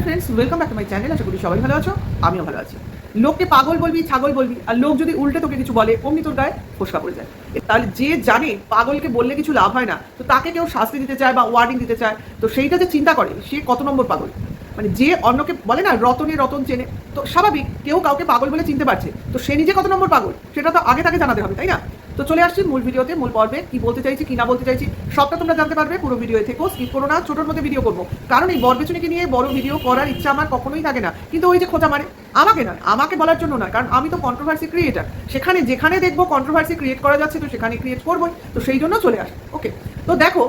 Friends, welcome back to my channel. আশা করি সবাই ভালো আছো, আমিও ভালো আছি। লোককে পাগল বলবি, ছাগল বলবি, আর লোক যদি উল্টে তোকে কিছু বলে অমনি তোর গায়ে ফোসকা পড়ে যায়। তাহলে যে জানে পাগলকে বললে কিছু লাভ হয় না, তো তাকে কেউ শাস্তি দিতে চায় বা ওয়ার্নিং দিতে চায়, তো সেইটা যে চিন্তা করে সে কত নম্বর পাগল। মানে যে অন্যকে বলে না রতনে রতন চেনে, তো স্বাভাবিক কেউ কাউকে পাগল বলে চিনতে পারছে, তো সে নিজে কত নম্বর পাগল সেটা তো আগে তাকে জানাতে হবে, তাই না? তো চলে আসছি মূল ভিডিওতে, মূল পর্বে। কি বলতে চাইছি কি না বলতে চাইছি সবটা তোমরা জানতে পারবে পুরো ভিডিও থেকেও। স্কিপ করো না, ছোটোর মধ্যে ভিডিও করবো, কারণ এই বরবেচনিকে নিয়ে বড় ভিডিও করার ইচ্ছা আমার কখনোই থাকে না। কিন্তু ওই যে খোঁজা মারে, আমাকে নয়, আমাকে বলার জন্য নয়, কারণ আমি তো কন্ট্রোভার্সি ক্রিয়েটার। সেখানে যেখানে দেখবো কন্ট্রোভার্সি ক্রিয়েট করা যাচ্ছে, তো সেখানে ক্রিয়েট করবোই, তো সেই জন্য চলে আসে। ওকে, তো দেখো,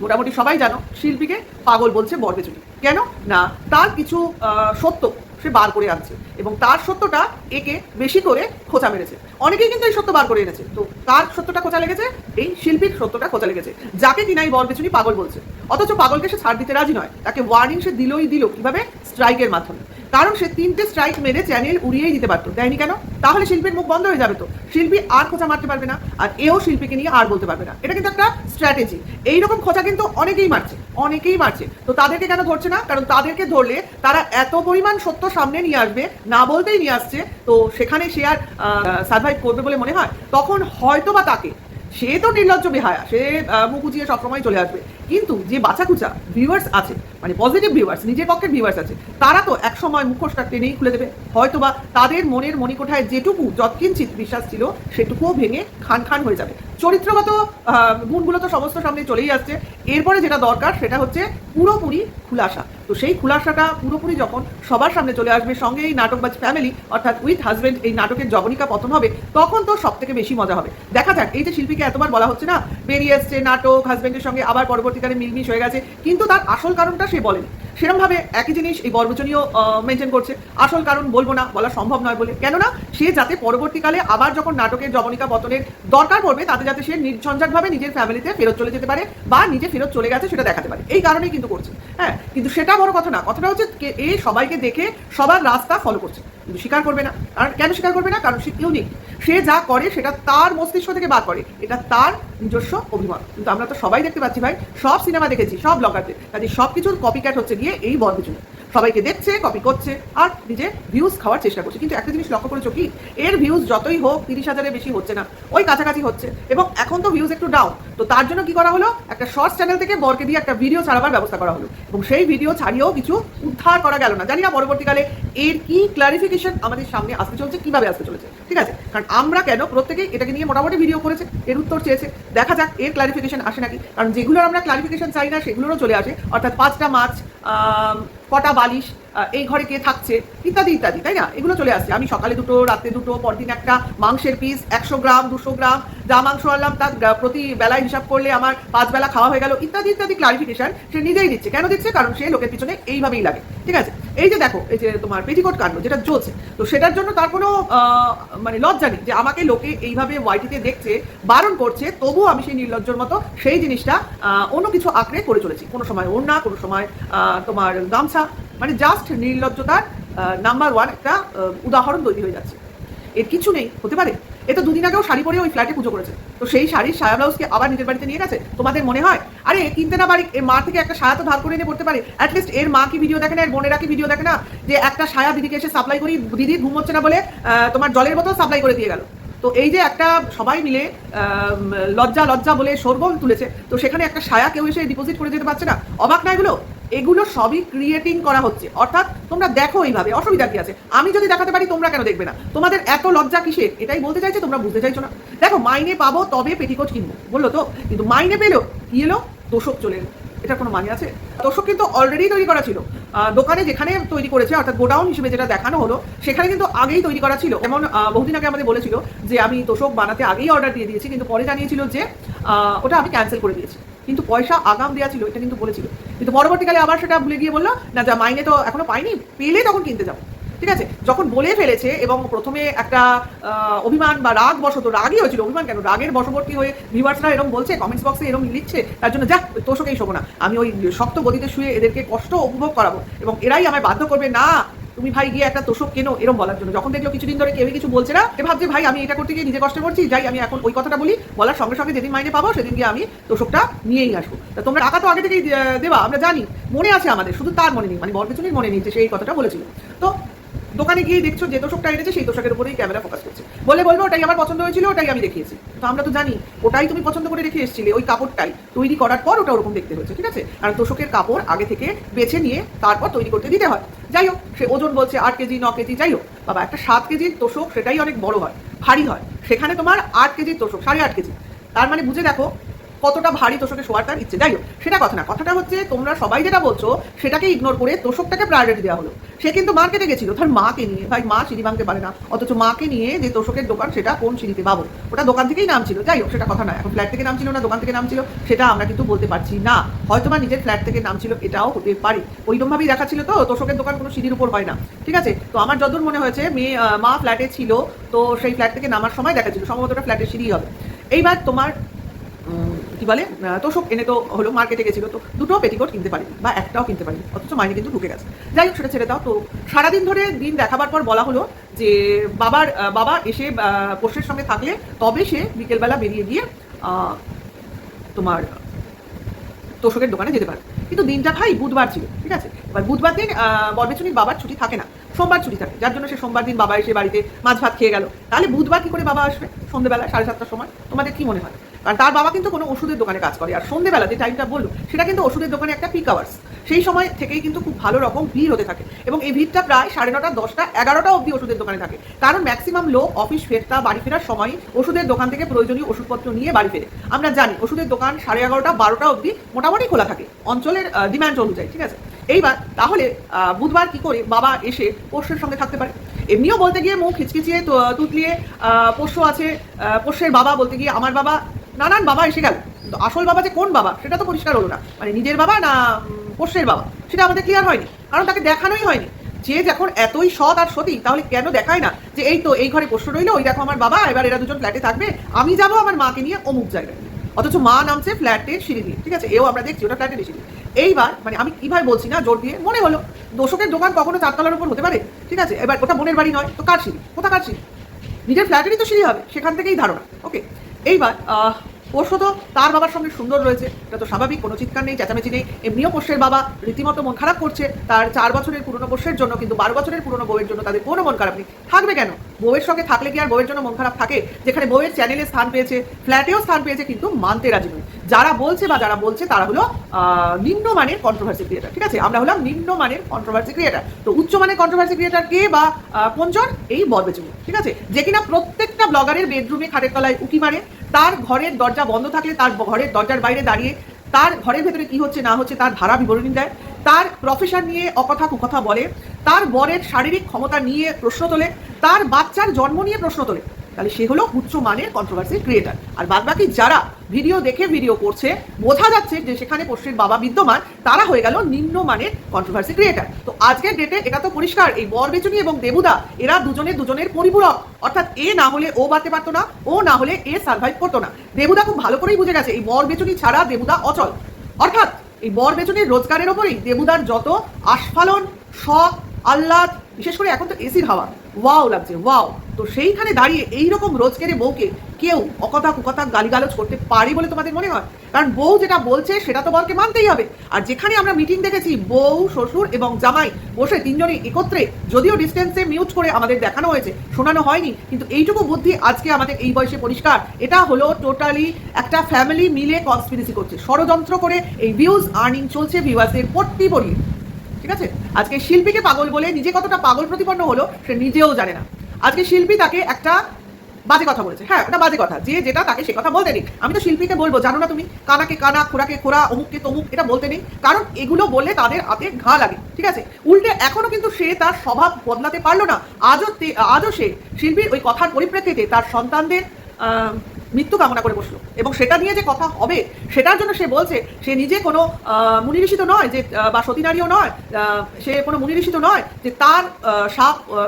মোটামুটি সবাই জানো শিল্পীকে পাগল বলছে বরবেচনি। কেন না, তার কিছু সত্য সে বার করে আনছে এবং তার সত্যটা একে বেশি করে খোঁচা মেরেছে। অনেকেই কিন্তু এই সত্য বার করে এনেছে, তো কার সত্যটা খোঁচা লেগেছে? এই শিল্পীর সত্যটা খোঁচা লেগেছে, যাকে কিনা এই বরবেচনি পাগল বলছে। অথচ পাগলকে সে ছাড় দিতে রাজি নয়, তাকে ওয়ার্নিং সে দিলই দিল। কিভাবে? স্ট্রাইকের মাধ্যমে। কারণ সে 3টে স্ট্রাইক মেরে চ্যানেল উড়িয়েই দিতে পারতো, দেয়নি কেন? তাহলে শিল্পীর মুখ বন্ধ হয়ে যাবে, তো শিল্পী আর খোঁচা মারতে পারবে না, আর এও শিল্পীকে নিয়ে আর বলতে পারবে না। এটা কিন্তু একটা স্ট্র্যাটেজি। এইরকম খোঁচা কিন্তু অনেকেই মারছে, তো তাদেরকে কেন ধরছে না? কারণ তাদেরকে ধরলে তারা এত পরিমাণ সত্য সামনে নিয়ে আসবে, না বলতেই নিয়ে আসছে, তো সেখানে সে আর সার্ভাইভ করবে বলে মনে হয়? তখন হয়তো বা তাকে, সে তো নির্লজ্জ বেহায়া, সে মুখ উঁচিয়ে সবসময় চলে আসবে, কিন্তু যে বাছাকুচা ভিউয়ার্স আছে, মানে পজিটিভ ভিউয়ার্স, নিজের পক্ষের ভিউয়ার্স আছে, তারা তো একসময় মুখোশটা টেনেই খুলে দেবে। হয়তো বা তাদের মনের মণিকোঠায় যেটুকু যৎকিঞ্চিত বিশ্বাস ছিল সেটুকুও ভেঙে খান খান হয়ে যাবে। চরিত্রগত গুণগুলো তো সমস্ত সামনে চলেই আসছে। এরপরে যেটা দরকার সেটা হচ্ছে পুরোপুরি খুলাসা। তো সেই খুলাসাটা পুরোপুরি যখন সবার সামনে চলে আসবে, সঙ্গে এই নাটকবাজ ফ্যামিলি অর্থাৎ উইথ হাজব্যান্ড এই নাটকের জবনিকা পতন হবে, তখন তো সব থেকে বেশি মজা হবে। দেখা যাক, এই যে শিল্পীকে এতবার বলা হচ্ছে না বেরিয়ে এসছে নাটক, হাজব্যান্ডের সঙ্গে আবার পরবর্তীকালে মিলমিশ হয়ে গেছে, কিন্তু তার আসল কারণটা সে বলেনি। সেরকমভাবে একই জিনিস এই বরবেচনিও মেনটেন করছে, আসল কারণ বলবো না, বলা সম্ভব নয় বলে। কেননা সে যাতে পরবর্তীকালে আবার যখন নাটকের জবনিকা পতনের দরকার পড়বে, তাতে যাতে সে নির্ঝঞ্ঝাটভাবে নিজের ফ্যামিলিতে ফেরত চলে যেতে পারে বা নিজে ফেরত চলে গেছে সেটা দেখাতে পারে, এই কারণেই কিন্তু করছে। হ্যাঁ, কিন্তু সেটা বড় কথা না, কথাটা হচ্ছে এ সবাইকে দেখে সবার রাস্তা ফলো করছে, কিন্তু স্বীকার করবে না। কারণ কেন স্বীকার করবে না? কারণ সে ইউনিক, সে যা করে সেটা তার মস্তিষ্ক থেকে বার করে, এটা তার নিজস্ব অভিমত। কিন্তু আমরা তো সবাই দেখতে পাচ্ছি ভাই, সব সিনেমা দেখেছি, সব ব্লগারদের কাজে সব কিছুর কপিক্যাট হচ্ছে গিয়ে এই বরবেচনি। সবাইকে দেখছে, কপি করছে, আর নিজে ভিউজ খাওয়ার চেষ্টা করছে। কিন্তু একটা জিনিস লক্ষ্য করেছো কি, এর ভিউজ যতই হোক 30,000-এর বেশি হচ্ছে না, ওই কাছাকাছি হচ্ছে, এবং এখন তো ভিউজ একটু ডাউন। তো তার জন্য কি করা হলো, একটা শর্টস চ্যানেল থেকে বরকে দিয়ে একটা ভিডিও ছাড়াবার ব্যবস্থা করা হলো, এবং সেই ভিডিও ছাড়িয়েও কিছু উদ্ধার করা গেল না। জানি না পরবর্তীকালে এর কি ক্লারিফিকেশন আমাদের সামনে আসতে চলছে, কিভাবে আসতে চলেছে, ঠিক আছে? কারণ আমরা কেন প্রত্যেকেই এটাকে নিয়ে মোটামুটি ভিডিও করেছে, এর উত্তর চেয়েছে, দেখা যাক এর ক্লারিফিকেশন আসে নাকি। কারণ যেগুলোর আমরা ক্লারিফিকেশন চাই না সেগুলোরও চলে আসে, অর্থাৎ 5টা মাছ, কটা বালিশ, এই ঘরে কে থাকছে, ইত্যাদি ইত্যাদি, তাই না? এগুলো চলে আসছে। আমি সকালে দুটো, রাত্রে দুটো, পরদিন একটা, মাংসের পিস 100 গ্রাম 200 গ্রাম, যা মাংস আনলাম তার প্রতি বেলায় হিসাব করলে আমার 5 বেলা খাওয়া হয়ে গেল, ইত্যাদি ইত্যাদি ক্লারিফিকেশন সে নিজেই দিচ্ছে। কেন দিচ্ছে? কারণ সে লোকের পিছনে এইভাবেই লাগে, ঠিক আছে? এই যে দেখো, এই যে তোমার পেটিকোট কাণ্ড যেটা চলছে, তো সেটার জন্য তার কোনো মানে লজ্জা নেই যে আমাকে লোকে এইভাবে ওয়াইটিতে দেখছে, বারণ করছে, তবুও আমি সেই নির্লজ্জর মতো সেই জিনিসটা অন্য কিছু আঁকড়ে করে চলেছি। কোনো সময় ওড়না, কোনো সময় তোমার গামছা, মানে জাস্ট নির্লজ্জতার নাম্বার 1 একটা উদাহরণ তৈরি হয়ে যাচ্ছে। এর কিছু নেই, হতে পারে এ তো 2 দিন আগেও শাড়ি পরে ওই ফ্ল্যাটে পুজো করেছে, তো সেই শাড়ির সায়া ব্লাউজকে আবার নিজের বাড়িতে নিয়ে গেছে। তোমাদের মনে হয় আরে কিনতে না পারি, এর মা থেকে একটা সায়া তো ধার করে এনে পড়তে পারে? অ্যাটলিস্ট এর মা কি ভিডিও দেখে না, এর বোনেরা কি ভিডিও দেখে না, যে একটা সায়া দিদিকে এসে সাপ্লাই করি, দিদি ঘুম হচ্ছে না বলে তোমার জলের বোতল সাপ্লাই করে দিয়ে গেল। তো এই যে একটা সবাই মিলে লজ্জা লজ্জা বলে শোরগোল তুলেছে, তো সেখানে একটা সায়া কেউ এসে ডিপোজিট করে যেতে পারছে না? অবাক না এগুলো? এগুলো সবই ক্রিয়েটিং করা হচ্ছে। অর্থাৎ তোমরা দেখো এইভাবে, অসুবিধা কি আছে? আমি যদি দেখাতে পারি তোমরা কেন দেখবে না? তোমাদের এত লজ্জা কিসের, এটাই বলতে চাইছে, তোমরা বুঝতে চাইছো না। দেখো, মাইনে পাবো তবে পেটিকোট কিনবো বললো তো, কিন্তু মাইনে পেলো কি এলো? তোষক চলে এলো। এটার কোনো মানে আছে? তোষক কিন্তু অলরেডি তৈরি করা ছিল, দোকানে যেখানে তৈরি করেছে, অর্থাৎ গোডাউন হিসেবে যেটা দেখানো হলো, সেখানে কিন্তু আগেই তৈরি করা ছিল। যেমন বহুদিন আগে আমাদের বলেছিল যে আমি তোষক বানাতে আগেই অর্ডার দিয়ে দিয়েছি, কিন্তু পরে জানিয়েছিল যে ওটা আমি ক্যান্সেল করে দিয়েছি, কিন্তু পয়সা আগাম দেওয়া ছিল, এটা কিন্তু বলেছিল। কিন্তু পরবর্তীকালে আবার সেটা ভুলে গিয়ে বললো না, যা মাইনে তো এখনো পাইনি, পেলে তখন কিনতে যাবো। ঠিক আছে, যখন বলে ফেলেছে, এবং প্রথমে একটা অভিমান বা রাগ বশত, রাগই হয়েছিল, অভিমান কেন, রাগের বশবর্তী হয়ে ভিউয়ার্সরা এরকম বলছে, কমেন্টস বক্সে এরকম লিখছে, তার জন্য যা ওই তোষকেই শোবো না, আমি ওই শক্ত গদিতে শুয়ে এদেরকে কষ্ট উপভোগ করাবো এবং এরাই আমায় বাধ্য করবে, না তুমি ভাই গিয়ে একটা তোষক কেনো এরকম বলার জন্য। যখন দেখলো কিছুদিন ধরে কেউই কিছু বলছে না, এ ভাবছে ভাই আমি এটা করতে গিয়ে নিজে কষ্ট করছি, যাই আমি এখন ওই কথাটা বলি, বলার সঙ্গে সঙ্গে যেদিন মাইনে পাবো সেদিন গিয়ে আমি তোষকটা নিয়েই আসবো। তা তোমরা টাকা তো আগে থেকেই দেবা, আমরা জানি, মনে আছে আমাদের, শুধু তার মনে নেই, মানে বরপেছনের মনে নেই যে সেই কথাটা বলেছিল। তো দোকানে গিয়ে দেখছো যে তোষকটা এনেছে সেই তোষকের উপরেই ক্যামেরা ফোকাস করছে, বলবে ওটাই আমার পছন্দ হয়েছিল, ওটাই আমি দেখিয়েছি। তো আমরা তো জানি ওটাই তুমি পছন্দ করে রেখে এসেছিলে, ওই কাপড়টাই তৈরি করার পর ওটা ওরকম দেখতে হয়েছে, ঠিক আছে? কারণ তোষকের কাপড় আগে থেকে বেছে নিয়ে তারপর তৈরি করতে দিতে হয়। যাই হোক, সে ওজন বলছে 8 কেজি 9 কেজি, যাই হোক বাবা, একটা 7 কেজির তোষক সেটাই অনেক বড় হয়, ভারী হয়, সেখানে তোমার 8 কেজির তোষক 8.5 কেজি, তার মানে বুঝে দেখো কতটা ভারী তোষকে শোয়ার তার ইচ্ছে। যাই হোক, সেটা কথা না, কথাটা হচ্ছে তোমরা সবাই যেটা বলছো সেটাকে ইগনোর করে তোষকটাকে প্রায়োরিটি দেওয়া হলো। সে কিন্তু মার্কেটে গেছিল তার মাকে নিয়ে, ভাই মা সিঁড়ি ভাঙতে পারে না, অথচ মাকে নিয়ে যে তোষকের দোকান সেটা কোন সিঁড়িতে পাবো, ওটা দোকান থেকেই নাম ছিল। যাই হোক, সেটা কথা না, এখন ফ্ল্যাট থেকে নাম ছিল না দোকান থেকে নাম ছিল সেটা আমরা কিন্তু বলতে পারছি না, হয়তো বা নিজের ফ্ল্যাট থেকে নাম ছিল, এটাও হতে পারে। ওইরকমভাবেই দেখাচ্ছিল তো তোষকের দোকান কোনো সিঁড়ির উপর হয় না, ঠিক আছে? তো আমার যতদূর মনে হয়েছে মা ফ্ল্যাটে ছিল, তো সেই ফ্ল্যাট থেকে নামার সময় দেখাচ্ছিল, সম্ভবত ওটা ফ্ল্যাটের সিঁড়ি হবে। এইবার তোমার কি বলে তোষক এনে তো হলো, মার্কেটে গেছিলো, তো দুটো পেটিকোট কিনতে পারিনি বা একটাও কিনতে পারিনি, অথচ মাইনে কিন্তু ঢুকে গেছে। যাই হোক, সেটা ছেড়ে দাও। তো সারাদিন ধরে দিন দেখাবার পর বলা হলো যে বাবা এসে পোষ্যের সঙ্গে থাকলে তবে সে বিকেলবেলা বেরিয়ে গিয়ে তোমার তোষকের দোকানে যেতে পারে। কিন্তু দিনটা ভাই বুধবার ছিল, ঠিক আছে? এবার বুধবার দিন বরবেচুনির বাবার ছুটি থাকে না, সোমবার ছুটি থাকে, যার জন্য সে সোমবার দিন বাবা এসে বাড়িতে মাছ ভাত খেয়ে গেল। তাহলে বুধবার কি করে বাবা আসবে সন্ধ্যেবেলা 7:30টার সময়? তোমাদের কি মনে হয়? কারণ তার বাবা কিন্তু কোনো ওষুধের দোকানে কাজ করে, আর সন্ধ্যেবেলা যে টাইমটা বললো সেটা কিন্তু ওষুধের দোকানে একটা পিক আওয়ার্স, সেই সময় থেকেই কিন্তু খুব ভালো রকম ভিড় হতে থাকে, এবং এই ভিড়টা প্রায় 9:30, 10টা, 11টা অবধি ওষুধের দোকানে থাকে। কারণ ম্যাক্সিমাম লোক অফিস ফেরতা বাড়ি ফেরার সময় ওষুধের দোকান থেকে প্রয়োজনীয় ওষুধপত্র নিয়ে বাড়ি ফেরে। আমরা জানি ওষুধের দোকান 11:30, 12টা অবধি মোটামুটি খোলা থাকে অঞ্চলের ডিম্যান্ড অনুযায়ী, ঠিক আছে? এইবার তাহলে বুধবার কি করে বাবা এসে পোষ্যের সঙ্গে থাকতে পারে? এমনিও বলতে গিয়ে মুখ খিচকিচিয়ে তুতলিয়ে পোষ্য আছে, পোষ্যের বাবা বলতে গিয়ে আমার বাবা, নানান বাবা এসে গেল, কিন্তু আসল বাবা যে কোন বাবা সেটা তো পরিষ্কার হলো না, মানে নিজের বাবা না পোষ্যের বাবা সেটা আমাদের ক্লিয়ার হয়নি, কারণ তাকে দেখানোই হয়নি। যে যখন এতই সৎ আর সতী, তাহলে কেন দেখায় না যে এই তো এই ঘরে পোষ্য রইলো, ওই দেখো আমার বাবা, এবার এরা দুজন ফ্ল্যাটে থাকবে, আমি যাবো আমার মাকে নিয়ে অমুক জায়গায়, অথচ মা নামছে ফ্ল্যাটের সিঁড়ি দিয়ে, ঠিক আছে? এও আমরা দেখছি ওটা ফ্ল্যাটের সিঁড়ি। এইবার মানে আমি কিভাবে বলছি না, জোর দিয়ে মনে হলো দোষকের দোকান কখনো 4 তলার উপর হতে পারে, ঠিক আছে? এবার ওটা বোনের বাড়ি নয় তো কার সিঁড়ি, কোথাকার সিঁড়ি? নিজের ফ্ল্যাটেরই তো সিঁড়ি হবে, সেখান থেকেই ধারণা। ওকে, এইবার পোষ্য তো তার বাবার সঙ্গে সুন্দর রয়েছে, এটা তো স্বাভাবিক, কোনো চিৎকার নেই, চেঁচামেচি নেই। এমনিও পোষ্যের বাবা রীতিমতো মন খারাপ করছে তার 4 বছরের পুরনো পোষ্যের জন্য, কিন্তু 12 বছরের পুরনো বউয়ের জন্য তাদের কোনো মন খারাপ নেই। থাকবে কেন? বউয়ের সঙ্গে থাকলে কি আর বউয়ের জন্য মন খারাপ থাকে? যেখানে বউয়ের চ্যানেলে স্থান পেয়েছে, ফ্ল্যাটেও স্থান পেয়েছে, কিন্তু মানতে রাজি নয়। যারা বলছে তারা হলো নিম্নমানের কন্ট্রোভার্সি ক্রিয়েটার, ঠিক আছে? আমরা হলাম নিম্নমানের কন্ট্রোভার্সি ক্রিয়েটার। তো উচ্চমানের কন্ট্রোভার্সি ক্রিয়েটার কে বা কোনজন? এই বরবেচুনি, ঠিক আছে? যে কিনা প্রত্যেকটা ব্লগারের বেডরুমে খাটের তলায় উকি মারে, তার ঘরের দরজা বন্ধ থাকলে তার ঘরের দরজার বাইরে দাঁড়িয়ে তার ঘরের ভেতরে কি হচ্ছে না হচ্ছে তার ধারা বিবরণী দেয়, তার প্রফেশন নিয়ে অকথা কুকথা বলে, তার বরের শারীরিক ক্ষমতা নিয়ে প্রশ্ন তোলে, তার বাচ্চার জন্ম নিয়ে প্রশ্ন তোলে। তাহলে সে হলো উচ্চমানের কন্ট্রোভার্সি ক্রিয়েটার। আর বাদবাকি যারা ভিডিও দেখে ভিডিও করছে, বোঝা যাচ্ছে যে সেখানে পোষ্যের বাবা বিদ্যমান, তারা হয়ে গেল নিম্নমানের কন্ট্রোভার্সি ক্রিয়েটার। তো আজকের ডেটে এটা তো পরিষ্কার, এই বরবেচুনি এবং দেবুদা এরা দুজনের পরিপূরক, অর্থাৎ এ না হলে ও বাড়তে পারতো না, ও না হলে এ সার্ভাইভ করতো না। দেবুদা খুব ভালো করেই বুঝে গেছে এই বরবেচুনি ছাড়া দেবুদা অচল, অর্থাৎ এই বরবেচুনির রোজগারের ওপরেই দেবুদার যত আস্ফালন, শখ, আহ্লাদ, বিশেষ করে এখন তো এসির হাওয়া, ওয়াও লাগছে, ওয়াও। তো সেইখানে দাঁড়িয়ে এইরকম রোজকেরে বউকে কেউ অকথা কুকথা গালিগালোজ করতে পারে বলে তোমাদের মনে হয়? কারণ বউ যেটা বলছে সেটা তো বরকে মানতেই হবে। আর যেখানে আমরা মিটিং দেখেছি বউ, শ্বশুর এবং জামাই বসে তিনজনই একত্রে, যদিও ডিস্টেন্সে মিউট করে আমাদের দেখানো হয়েছে, শোনানো হয়নি, কিন্তু এইটুকু বুদ্ধি আজকে আমাদের এই বয়সে পরিষ্কার, এটা হলো টোটালি একটা ফ্যামিলি মিলে কনস্পিরেসি করছে, ষড়যন্ত্র করে এই ভিউজ আর্নিং চলছে, ভিউয়ার্সদের পট্টি পড়িয়ে, ঠিক আছে? আজকে শিল্পীকে পাগল বলে নিজে কতটা পাগল প্রতিপন্ন হলো সে নিজেও জানে না। আজকে শিল্পী তাকে একটা বাজে কথা বলেছে, হ্যাঁ ওটা বাজে কথা, যে যেটা তাকে সে কথা বলতে নেই। আমি তো শিল্পীকে বলবো, জানো না তুমি, কানাকে কানা, খোরাকে খোরা, অমুককে তমুক, এটা বলতে নেই, কারণ এগুলো বললে তাদের হাতে ঘা লাগে, ঠিক আছে? উল্টে এখনো কিন্তু সে তার স্বভাব বদলাতে পারলো না। আজও সে শিল্পীর ওই কথার পরিপ্রেক্ষিতে তার সন্তানদের মৃত্যু কামনা করে বসলো, এবং সেটা নিয়ে যে কথা হবে সেটার জন্য সে বলছে সে নিজে কোনো মুনিঋষিত নয়, যে বা সতীনারীও নয়, সে কোনো মুনিঋষিত নয় যে তার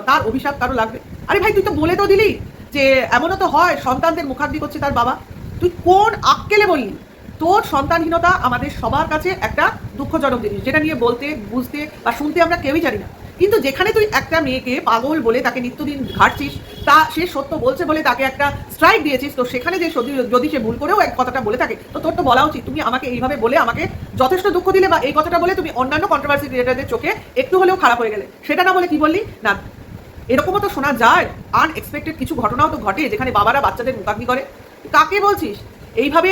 তার অভিশাপ কারো লাগবে। আরে ভাই, তুই তো বলে তো দিলি যে এমনও তো হয় সন্তানদের মুখাগ্নি করছে তার বাবা, তুই কোন আক্কেলে বললি? তোর সন্তানহীনতা আমাদের সবার কাছে একটা দুঃখজনক জিনিস, যেটা নিয়ে বলতে, বুঝতে বা শুনতে আমরা কেউই জানি না। কিন্তু যেখানে তুই একটা মেয়েকে পাগল বলে তাকে নিত্যদিন ঘাটছিস, তা সে সত্য বলছে বলে তাকে একটা স্ট্রাইক দিয়েছিস, তো সেখানে যে যদি সে ভুল করেও এক কথাটা বলে থাকে, তো তোর তো বলা উচিত তুমি আমাকে এইভাবে বলে আমাকে যথেষ্ট দুঃখ দিলে, বা এই কথাটা বলে তুমি অন্যান্য কন্ট্রোভার্সি ক্রিয়েটারদের চোখে একটু হলেও খারাপ হয়ে গেলে। সেটা না বলে কি বললি না, এরকমও তো শোনা যায়, আনএক্সপেক্টেড কিছু ঘটনাও তো ঘটে যেখানে বাবারা বাচ্চাদের মুখাগ্নি করে। কাকে বলছিস এইভাবে?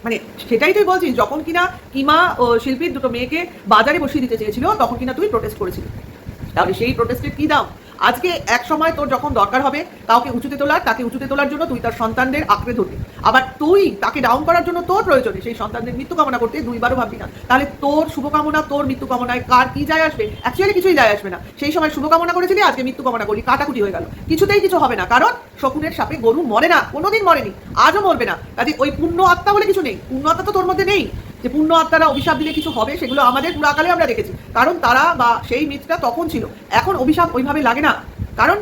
মানে সেটাই তুই বলছিস যখন কিনা কিমা ও শিল্পীর দুটো মেয়েকে বাজারে বসিয়ে দিতে চেয়েছিল, তখন কিনা তুই প্রোটেস্ট করেছিলি। তাহলে সেই প্রোটেস্টের কি দাম? আজকে এক সময় তোর যখন দরকার হবে কাউকে উঁচুতে তোলার, তাকে উঁচুতে তোলার জন্য তুই তার সন্তানদের আঁকড়ে ধরবি, আবার তুই তাকে ডাউন করার জন্য তোর প্রয়োজনে সেই সন্তানদের মৃত্যু কামনা করতে দুইবারও ভাববি না। তাহলে তোর শুভকামনা তোর মৃত্যু কামনায় কার কি যায় আসবে? অ্যাকচুয়ালি কিছুই যায় আসবে না। সেই সময় শুভকামনা করেছিলি, আজকে মৃত্যু কামনা করলি, কাটাকুটি হয়ে গেল, কিছুতেই কিছু হবে না। কারণ শকুনের সাপে গরু মরে না, কোনোদিন মরেনি, আজও মরবে না। কাজে ওই পুণ্য আত্মা বলে কিছু নেই, পুণ্য আত্মা তো তোর মধ্যে নেই যে পুণ্য আত্মারা অভিশাপ দিলে কিছু হবে, সেগুলো আমাদের পুরাকালে আমরা দেখেছি, কারণ তারা বা সেই মিথটা তখন ছিল। এখন অভিশাপ ওইভাবে লাগে না, কারণ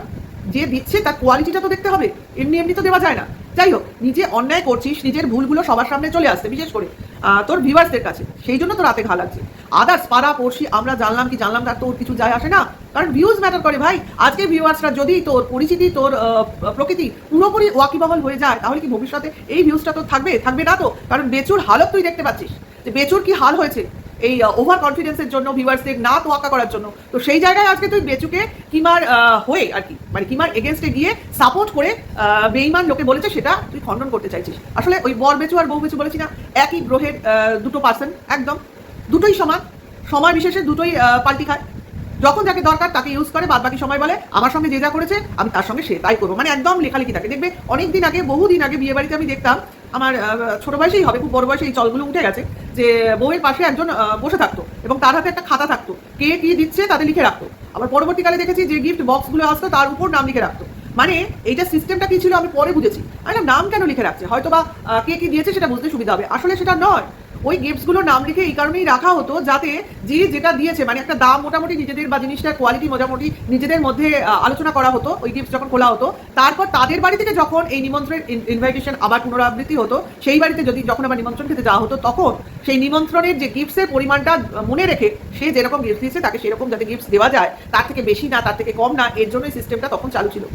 যে দিচ্ছে তার কোয়ালিটিটা তো দেখতে হবে, এমনি এমনি তো দেওয়া যায় না। যাই হোক, নিজে অন্যায় করছিস, নিজের ভুলগুলো সবার সামনে চলে আসছে, বিশেষ করে তোর ভিউয়ার্সদের কাছে, সেই জন্য তো রাতে ঘা লাগছে। আদার্স পাড়া পড়শি আমরা জানলাম কি জানলাম তার তোর কিছু যায় আসে না, কারণ ভিউজ ম্যাটার করে ভাই। আজকে ভিউয়ার্সরা যদি তোর পরিচিতি, তোর প্রকৃতি পুরোপুরি ওয়াকিবহল হয়ে যায়, তাহলে কি ভবিষ্যতে এই ভিউজটা তো থাকবে? থাকবে না তো। কারণ বেচুর হালত তুই দেখতে পাচ্ছিস যে বেচুর কি হাল হয়েছে এই ওভার কনফিডেন্সের জন্য, ভিউয়ার্সদের না তোয়াক্কা করার জন্য। তো সেই জায়গায় আজকে তুই বেচুকে কিমার হয়ে আর কি, মানে কিমার এগেনস্টে গিয়ে সাপোর্ট করে বেঈমান লোকে বলেছে সেটা তুই খণ্ডন করতে চাইছিস। আসলে ওই বর বেচু আর বউ বেচু বলেছি না, একই গ্রহের দুটো পার্সন, একদম দুটোই সমান, সময় বিশেষে দুটোই পাল্টি খায়। যখন যাকে দরকার তাকে ইউজ করে, বাদ বাকি সময় বলে আমার সঙ্গে যে যা করেছে আমি তার সঙ্গে সে তাই করবো, মানে একদম লেখালেখি থাকে। দেখবে অনেকদিন আগে, বহুদিন আগে বিয়ে বাড়িতে আমি দেখতাম, আমার ছোট বয়সেই হবে, খুব বড় বয়সে এই চলগুলো উঠে গেছে, যে বউয়ের পাশে একজন বসে থাকতো এবং তার হাতে একটা খাতা থাকতো, কে কি দিচ্ছে তাতে লিখে রাখতো। আবার পরবর্তীকালে দেখেছি যে গিফট বক্সগুলো আসতো তার উপর নাম লিখে রাখতো। মানে এইটা সিস্টেমটা কি ছিল আমি পরে বুঝেছি। আমি নাম কেন লিখে রাখছে, হয়তো বা কে কি দিয়েছে সেটা বুঝতে সুবিধা হবে। আসলে সেটা নয়, ওই গিফটসগুলোর নাম লিখে এই কারণেই রাখা হতো যাতে যে যেটা দিয়েছে, মানে একটা দাম মোটামুটি নিজেদের বা জিনিসটার কোয়ালিটি মোটামুটি নিজেদের মধ্যে আলোচনা করা হতো ওই গিফট যখন খোলা হতো। তারপর তাদের বাড়ি থেকে যখন এই নিমন্ত্রণের ইনভাইটেশন আবার পুনরাবৃত্তি হতো, সেই বাড়িতে যদি যখন আবার নিমন্ত্রণ খেতে যাওয়া হতো, তখন সেই নিমন্ত্রণের যে গিফটসের পরিমাণটা মনে রেখে সে যেরকম গিফট দিয়েছে তাকে সেরকম যাতে গিফটস দেওয়া যায়, তার থেকে বেশি না তার থেকে কম না, এর জন্য এই সিস্টেমটা তখন চালু ছিল।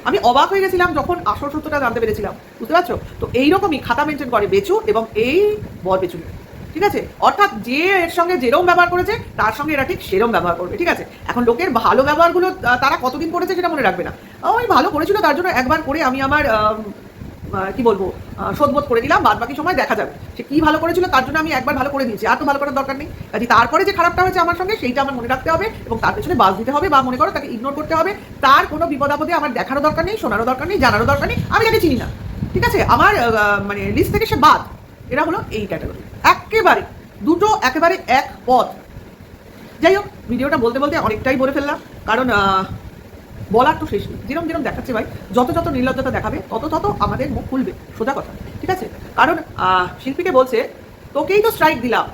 আমি অবাক হয়ে গেছিলাম যখন আসল সত্যটা জানতে পেরেছিলাম, বুঝতে পারছো? তো এইরকমই খাতা মেনটেন করে বেচু এবং এই বর বেচু, ঠিক আছে? অর্থাৎ যে এর সঙ্গে যেরকম ব্যবহার করেছে তার সঙ্গে এরা ঠিক সেরকম ব্যবহার করবে, ঠিক আছে? এখন লোকের ভালো ব্যবহারগুলো তারা কতদিন করেছে সেটা মনে রাখবে না। ওই ভালো করেছিল তার জন্য একবার করে আমি আমার কি বলবো শোধবোধ করে দিলাম, বাদ বাকি সময় দেখা যাবে সে কি ভালো করেছিল, তার জন্য আমি একবার ভালো করে দিয়েছি, আর তো ভালো করার দরকার নেই। কাজে তারপরে যে খারাপটা হয়েছে আমার সঙ্গে সেইটা আমার মনে রাখতে হবে এবং তার পেছনে বাস দিতে হবে, বা মনে করো তাকে ইগনোর করতে হবে। তার কোনো বিপদ আপদে আমার দেখারও দরকার নেই, শোনারও দরকার নেই, জানারও দরকার নেই, আমি তাকে চিনি না, ঠিক আছে? আমার মানে লিস্ট থেকে সে বাদ। এরা হলো এই ক্যাটাগরি, একেবারে দুটো একেবারে এক পথ। যাই হোক, ভিডিওটা বলতে বলতে অনেকটাই বলে ফেললাম, কারণ বলার তো শেষ নেই। যেরকম যেরকম দেখাচ্ছে ভাই, যত যত নির্লজ্জতা দেখাবে তত তত আমাদের মুখ খুলবে, সোজা কথা, ঠিক আছে? কারণ শিল্পীকে বলছে তোকেই তো স্ট্রাইক দিলাম,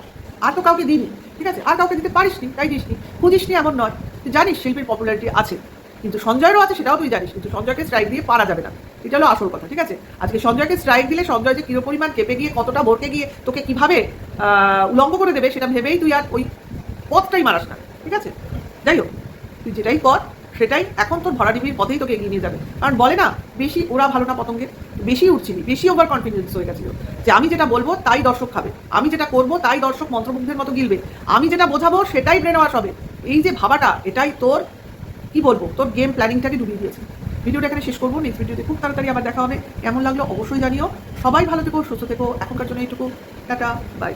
আর তো কাউকে দিইনি, ঠিক আছে? আর কাউকে দিতে পারিসনি, তাই দিসনি, খুঁজিসনি এমন নয়। তুই জানিস শিল্পীর পপুলারিটি আছে, কিন্তু সঞ্জয়েরও আছে, সেটাও তুই জানিস, কিন্তু সঞ্জয়কে স্ট্রাইক দিয়ে পারা যাবে না, এটা হলো আসল কথা, ঠিক আছে? আজকে সঞ্জয়কে স্ট্রাইক দিলে সঞ্জয় যে কিরো পরিমাণ কেঁপে গিয়ে কতটা ভরকে গিয়ে তোকে কিভাবে উলঙ্গ করে দেবে সেটা ভেবেই তুই আর ওই পথটাই মারাস না, ঠিক আছে? যাই হোক, তুই যেটাই কর সেটাই এখন তোর ভরাডিবির পথেই তোকে এগিয়ে নিয়ে যাবে। কারণ বলে না, বেশি ওরা ভালো না পতঙ্গের, বেশি উঠছিলি, বেশি ওভার কনফিডেন্স হয়ে গেছিল যে আমি যেটা বলবো তাই দর্শক খাবে, আমি যেটা করবো তাই দর্শক মন্ত্রমুগ্ধের মতো গিলবে, আমি যেটা বোঝাবো সেটাই ব্রেন ওয়াশ হবে। এই যে ভাবাটা, এটাই তোর কি বলবো, তোর গেম প্ল্যানিংটাকে ডুবিয়ে দিয়েছে। ভিডিওটা এখানে শেষ করবো, নেক্সট ভিডিওতে খুব তাড়াতাড়ি আবার দেখা হবে। কেমন লাগলো অবশ্যই জানিও। সবাই ভালো থেকো, সুস্থ থেকো, এখনকার জন্য এইটুকু, টাটা, বাই।